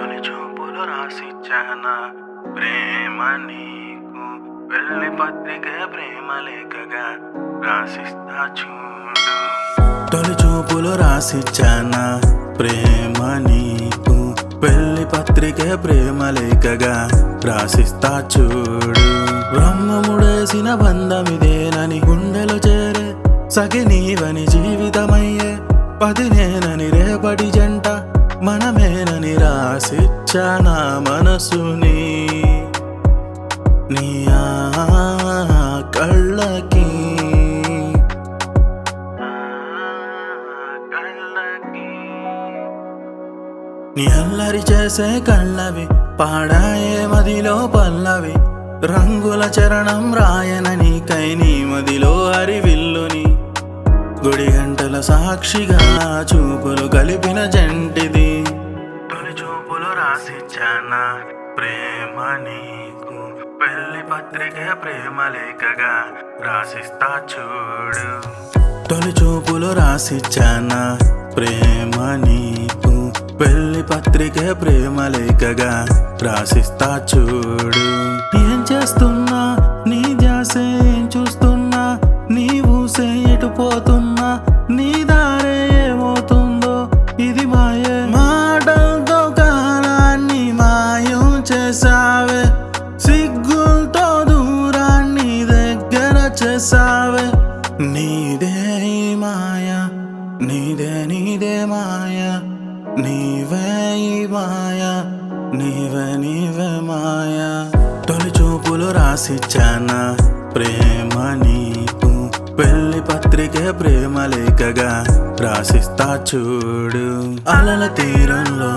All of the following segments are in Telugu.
తొలి చూపులు రాసిచ్చానా ప్రేమ నీకు, పెళ్లి పత్రికే ప్రేమ లేఖగా రాసిస్తా చూడు. తొలి చూపులు రాసిచ్చానా ప్రేమ నీకు, పెళ్లి పత్రికే ప్రేమ లేఖగా రాసిస్తా చూడు. బ్రహ్మముడేసిన బంధమిదేనని గుండెలు చేరే సఖి నీవని, జీవితమయ్యే పది నేనని, రేపటి జంట మనమేనని రాసిచ్చానా మనసుని నీ కళ్ళకి. నీ అల్లరి చేసే కళ్ళవి పాడాయే మదిలో పల్లవి, రంగుల చరణం రాయనని కై నీ మదిలో హరివిల్లుని. గుడి గంటల సాక్షిగా చూపులు కలిపిన జంటిది. తొలి చూపులు రాసిచ్చానా ప్రేమ నీకు, పెళ్లి పత్రికే ప్రేమ లేఖగా రాసిస్తా చూడు. తొలి చూపులు రాసిచ్చానా ప్రేమ నీకు, పెళ్లి పత్రికే ప్రేమ లేఖగా రాసిస్తా చూడు. ఏం చేస్తున్నా నీ ధ్యాసే ఏం చూస్తున్నా, నీ ఊసే ఎటు పోతున్నా, నీ దారే ఏమవుతుందో ఇది మాయే. మాటలతో కాలాన్ని మాయం చేసావే, సిగ్గులతో దూరాన్ని దగ్గర చేసావే. నీదే ఈ మాయ, నీదే మాయ, నీవే ఈ మాయ, నీవే మాయ. తొలి చూపులు రాసిచ్చానా ప్రేమ నీకు, పెళ్లి పత్రికే ప్రేమ లేఖగా రాసిస్తా చూడు. అలల తీరంలో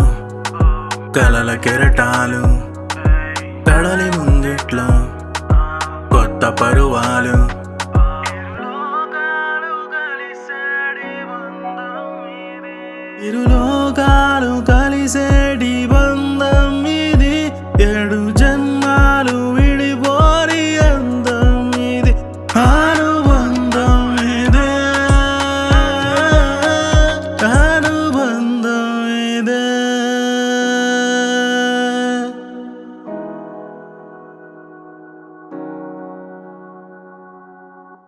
కలల కెరటాలు, కడలి ముంగిట్లో కొత్త పరువాలు. ఇరులోకాలు కలిసేడి